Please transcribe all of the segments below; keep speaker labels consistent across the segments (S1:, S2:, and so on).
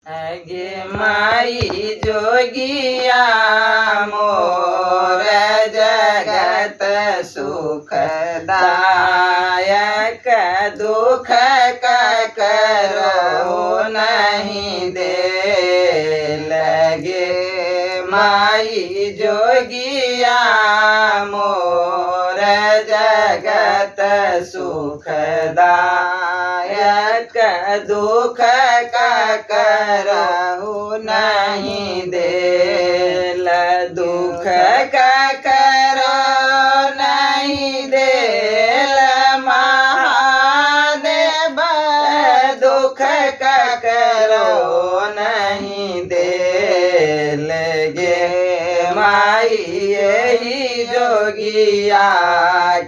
S1: गे माई जोगिया मोर जगत सुखदायक दुख का करो नहीं दे लगे माई जोगिया मोर जगत सुखदायक दुख का करहु नहीं देल दुख का करो नहीं देल महादेव दुख का करो नहीं देल गे माई यही जोगिया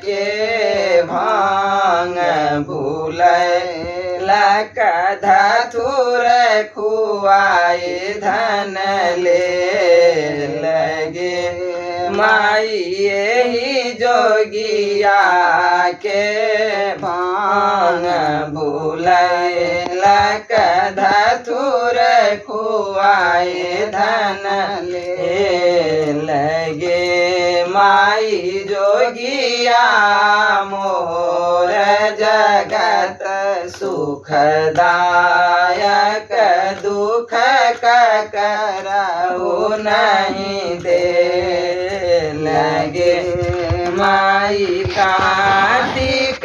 S1: के भांग भूलै धथुर खुआए धन ले लगे माई यही जोगिया के भांग भूलैलक धथुर खुआए धन ले लगे माई जोगिया मोर जगत सुखदायक दुख का करहु नहीं दे लगे माई कार्तिक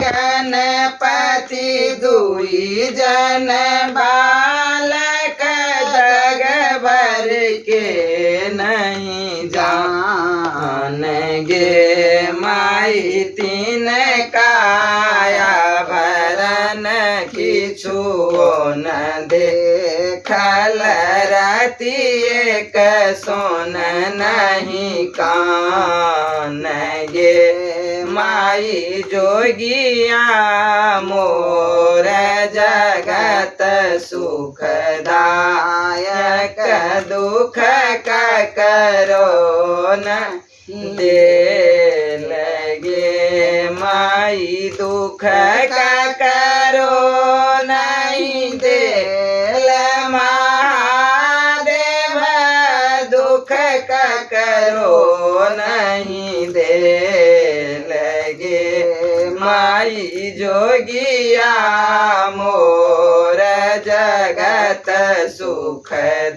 S1: गणपति दुई जन बालक जग भर के नहीं जान गे माई तीन काया भरन किछु न देखल राति एक सोन नहीं कान गे माई जोगिया मोर जगत सुखदायक दुख का करो न दे लगे माई दुख का करो नहीं देल महादेव दुख का करो नहीं दे लगे माई जोगिया मोर जगत सुखदायक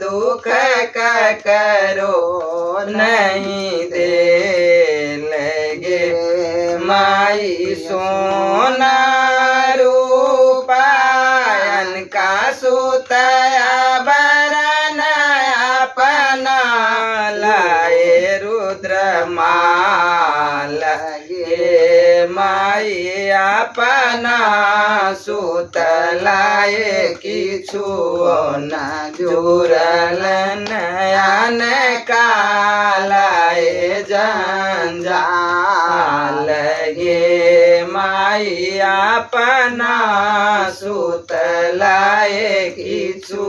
S1: दुख का करो नहीं दे लगे माई सोना रूपायन का सुतया बरन अपना लाए रुद्र माल गे माई अपना सुत लाए किछु न जुरल नयन कालाए जंजाल गे माई अपना सुत लाए किछु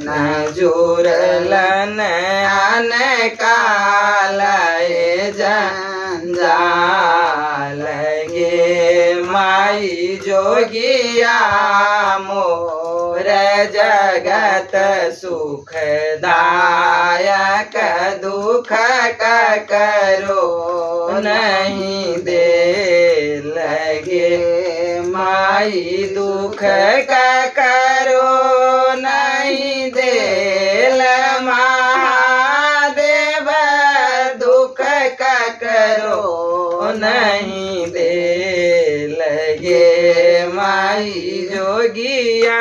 S1: न जुरल नयन कालाए जंजाल गे माई जोगिया मोर जगत सुखदायक दुख का करो नहीं दे लगे माई दुख का करो नहीं देल महादेव दुख का करो नहीं दे लगे माई जोगिया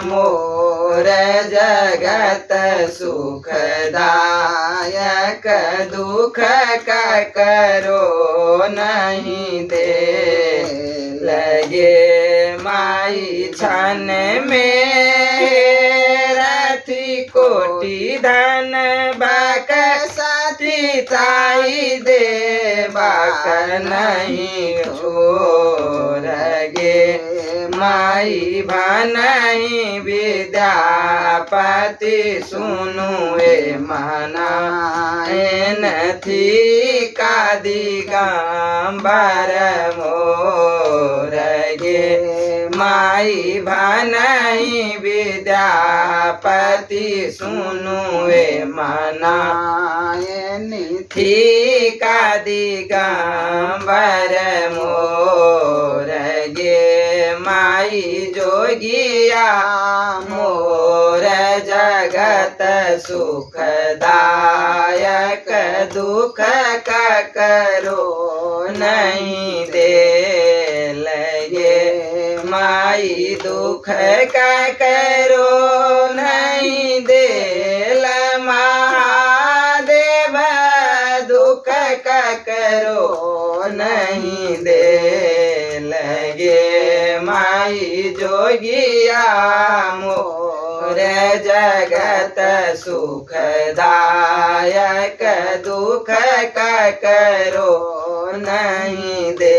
S1: मोर जगत सुखदायक दुख का करो नहीं दे लगे माई छन में रथी कोटि धन बाक साथी ताई दे बाक नहीं छोड़ गे माई भनई विद्यापति सुनु मनाएन थी का दिगंबर मोर गे माई भनहि विद्यापति सुनुए मनाए थी का दिगंबर मोर गे माई जोगिया मोर जगत सुखदायक दुख का करो नहीं दे लगे माई दुख का करो नहीं दे महादेव दुख का करो नहीं दे लगे माई जोगिया मोर जगत सुखदायक दुख का करो नहीं दे।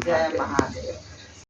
S1: जय महादेव।